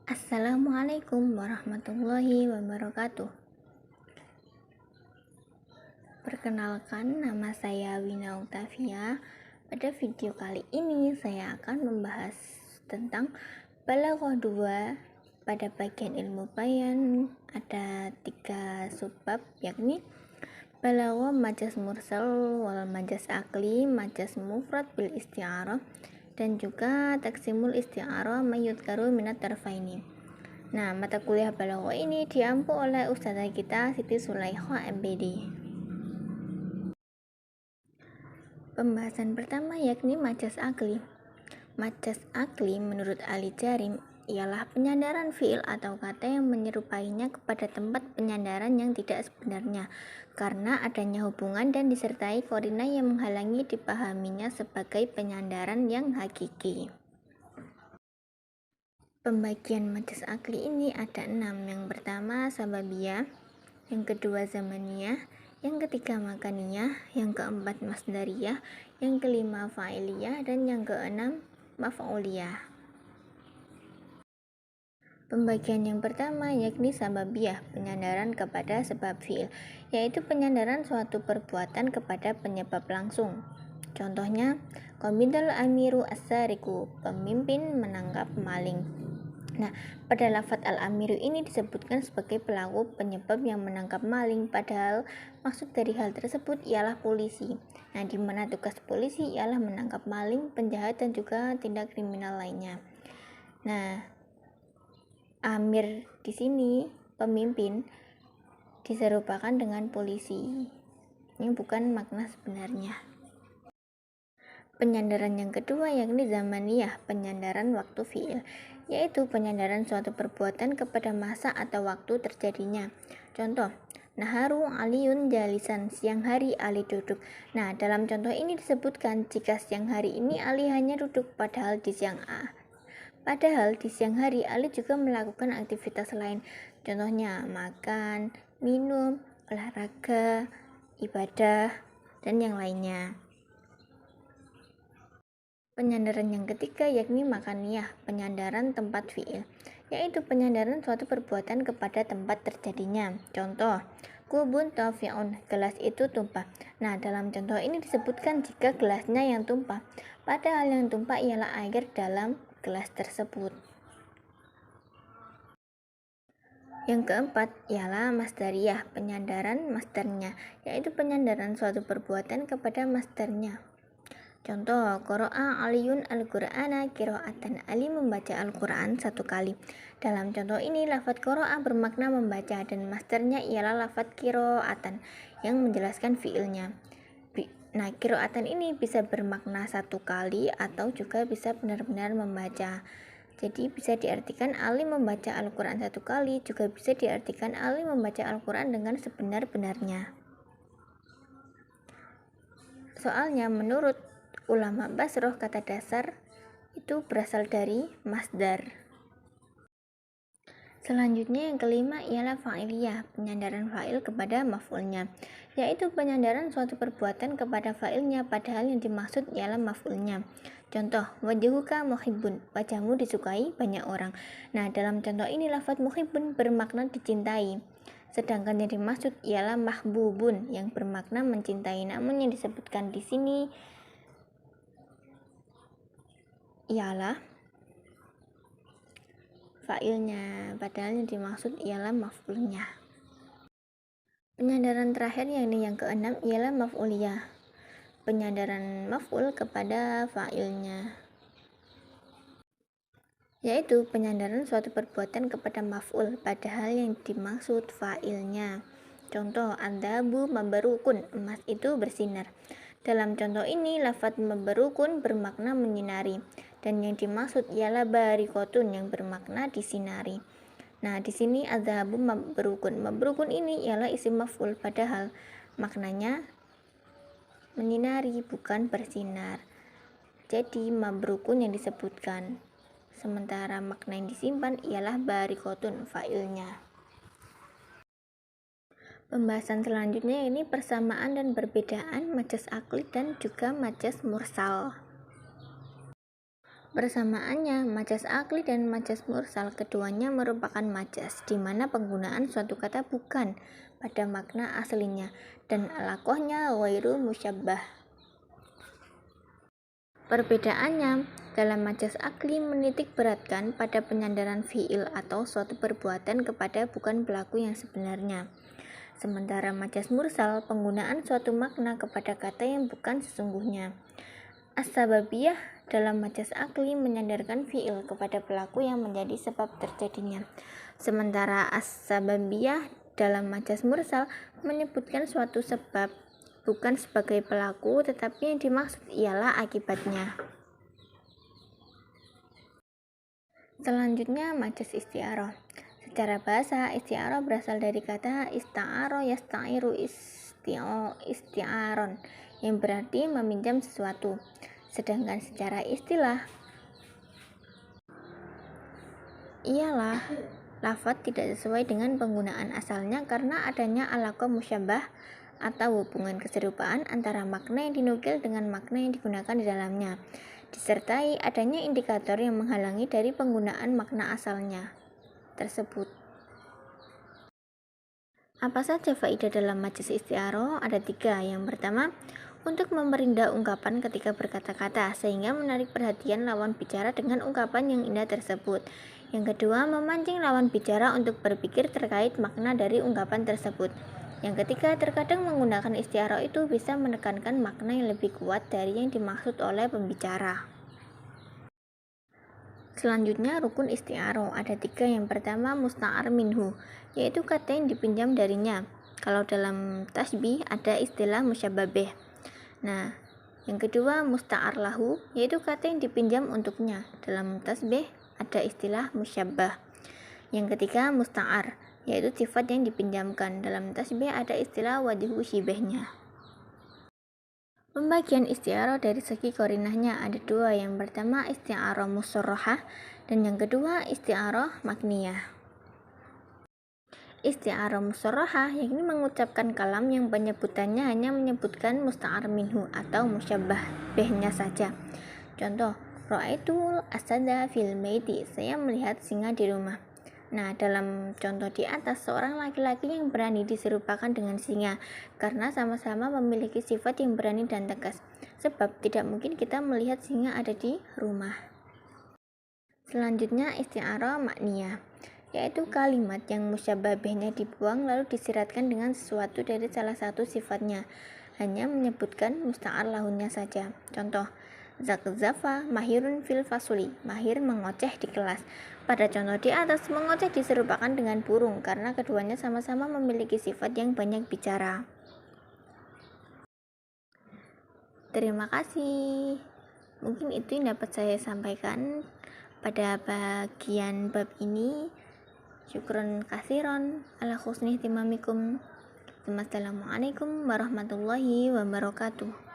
Assalamualaikum warahmatullahi wabarakatuh. Perkenalkan, nama saya Wina Octavia. Pada video kali ini saya akan membahas tentang Balaghah 2. Pada bagian ilmu bayan ada 3 subbab, yakni Balaghah majaz mursal wal majaz akli, majaz mufrad bil isti'arah, dan juga taksimul isti'arah mayyudkaru minat tarfaini. Nah, mata kuliah Balaghah ini diampu oleh ustazah kita Siti Sulaiha MPD. Pembahasan pertama yakni majaz akli. Majaz akli menurut Ali Jarim ialah penyandaran fiil atau kata yang menyerupainya kepada tempat penyandaran yang tidak sebenarnya karena adanya hubungan dan disertai korina yang menghalangi dipahaminya sebagai penyandaran yang hakiki. Pembagian majaz akli ini ada 6. Yang pertama sababiyah, yang kedua zamaniyah, yang ketiga makaniyah, yang keempat masdariyah, yang kelima fa'iliyah, dan yang keenam maf'uliyah. Pembagian yang pertama yakni sababiyah, penyandaran kepada sebab fi'il, yaitu penyandaran suatu perbuatan kepada penyebab langsung. Contohnya, qamidal amiru as-sariqu, pemimpin menangkap maling. Nah, pada lafadz al-amiru ini disebutkan sebagai pelaku penyebab yang menangkap maling, padahal maksud dari hal tersebut ialah polisi. Nah, di mana tugas polisi ialah menangkap maling, penjahat, dan juga tindak kriminal lainnya. Nah, amir di sini pemimpin diserupakan dengan polisi. Ini bukan makna sebenarnya. Penyandaran yang kedua yakni zamaniyah, penyandaran waktu fi'il, yaitu penyandaran suatu perbuatan kepada masa atau waktu terjadinya. Contoh, naharu aliyun jalisan, siang hari Ali duduk. Nah, dalam contoh ini disebutkan jika siang hari ini Ali hanya duduk, padahal di siang hari Ali juga melakukan aktivitas lain. Contohnya makan, minum, olahraga, ibadah, dan yang lainnya. Penyandaran yang ketiga yakni makaniyah, penyandaran tempat fi'il, yaitu penyandaran suatu perbuatan kepada tempat terjadinya. Contoh, kubun tafi'un, gelas itu tumpah. Nah, dalam contoh ini disebutkan jika gelasnya yang tumpah, padahal yang tumpah ialah air dalam gelas tersebut. Yang keempat ialah masdariyah, penyandaran masdarnya, yaitu penyandaran suatu perbuatan kepada masdarnya. Contoh, qara'a aliyun al-Qur'ana qira'atan, Ali membaca Al-Quran 1 kali. Dalam contoh ini lafadz qara'a bermakna membaca dan masdarnya ialah lafadz qira'atan yang menjelaskan fiilnya. Nah, qira'atan ini bisa bermakna 1 kali atau juga bisa benar-benar membaca. Jadi bisa diartikan Ali membaca Al-Quran 1 kali, juga bisa diartikan Ali membaca Al-Quran dengan sebenar-benarnya. Soalnya menurut ulama Basroh, kata dasar itu berasal dari masdar. Selanjutnya yang kelima ialah fa'iliyah, penyandaran fa'il kepada maf'ulnya, yaitu penyandaran suatu perbuatan kepada fa'ilnya padahal yang dimaksud ialah maf'ulnya. Contoh, wajhuka muhibbun, wajahmu disukai banyak orang. Nah, dalam contoh ini lafadz muhibbun bermakna dicintai, sedangkan yang dimaksud ialah mahbubun yang bermakna mencintai. Namun yang disebutkan di sini ialah fa'ilnya, padahal yang dimaksud ialah maf'ulnya. Penyandaran terakhir yakni yang keenam ialah maf'uliyah, penyandaran maf'ul kepada fa'ilnya, yaitu penyandaran suatu perbuatan kepada maf'ul padahal yang dimaksud fa'ilnya. Contoh, adzahabu mabarukun, emas itu bersinar. Dalam contoh ini lafadz mabarukun bermakna menyinari, dan yang dimaksud ialah barikotun yang bermakna disinari. Nah, di sini adzahabu mabrukun. Mabrukun ini ialah isim maf'ul padahal maknanya menyinari bukan bersinar. Jadi mabrukun yang disebutkan, sementara makna yang disimpan ialah barikotun fa'ilnya. Pembahasan selanjutnya ini persamaan dan perbedaan majaz akli dan juga majaz mursal. Bersamaannya, majas akli dan majas mursal keduanya merupakan majas di mana penggunaan suatu kata bukan pada makna aslinya dan alakohnya ghairu musyabbah. Perbedaannya, dalam majas akli menitik beratkan pada penyandaran fiil atau suatu perbuatan kepada bukan pelaku yang sebenarnya. Sementara majas mursal penggunaan suatu makna kepada kata yang bukan sesungguhnya. As-sababiyah dalam majas akli menyandarkan fiil kepada pelaku yang menjadi sebab terjadinya. Sementara as-sababiyah dalam majas mursal menyebutkan suatu sebab bukan sebagai pelaku, tetapi yang dimaksud ialah akibatnya. Selanjutnya, majas isti'arah. Secara bahasa, isti'arah berasal dari kata ista'aro yasta'iru isti'aron yang berarti meminjam sesuatu. Sedangkan secara istilah ialah lafadz tidak sesuai dengan penggunaan asalnya karena adanya alaqah musyabbah atau hubungan keserupaan antara makna yang dinukil dengan makna yang digunakan di dalamnya, disertai adanya indikator yang menghalangi dari penggunaan makna asalnya tersebut. Apa saja faedah dalam majas isti'arah? Ada 3. Yang pertama, untuk memperindah ungkapan ketika berkata-kata sehingga menarik perhatian lawan bicara dengan ungkapan yang indah tersebut. Yang kedua, memancing lawan bicara untuk berpikir terkait makna dari ungkapan tersebut. Yang ketiga, terkadang menggunakan isti'arah itu bisa menekankan makna yang lebih kuat dari yang dimaksud oleh pembicara. Selanjutnya, rukun isti'arah ada 3. Yang pertama, musta'ar minhu, yaitu kata yang dipinjam darinya. Kalau dalam tasbih ada istilah musyabbah. Nah, yang kedua musta'ar lahu, yaitu kata yang dipinjam untuknya. Dalam tasbih ada istilah musyabbah. Yang ketiga musta'ar, yaitu sifat yang dipinjamkan. Dalam tasbih ada istilah wajhu syibahnya. Pembagian isti'arah dari segi qarinahnya ada 2. Yang pertama isti'arah musharrahah dan yang kedua isti'arah makniyah. Isti'arah musharrahah yakni mengucapkan kalam yang penyebutannya hanya menyebutkan musta'ar minhu atau musyabbah bihnya saja. Contoh, ra'aitul asada fil baiti, saya melihat singa di rumah. Nah, dalam contoh di atas, seorang laki-laki yang berani diserupakan dengan singa karena sama-sama memiliki sifat yang berani dan tegas. Sebab tidak mungkin kita melihat singa ada di rumah. Selanjutnya isti'arah makniyah, yaitu kalimat yang musyabbah bihnya dibuang lalu disiratkan dengan sesuatu dari salah satu sifatnya, hanya menyebutkan musta'ar lahunnya saja. Contoh, zakzafa mahirun fil fasuli, mahir mengoceh di kelas. Pada contoh di atas, mengoceh diserupakan dengan burung karena keduanya sama-sama memiliki sifat yang banyak bicara. Terima kasih. Mungkin itu yang dapat saya sampaikan pada bagian bab ini. Syukron kasiron ala husni ihtimamikum. Wassalamualaikum warahmatullahi wabarakatuh.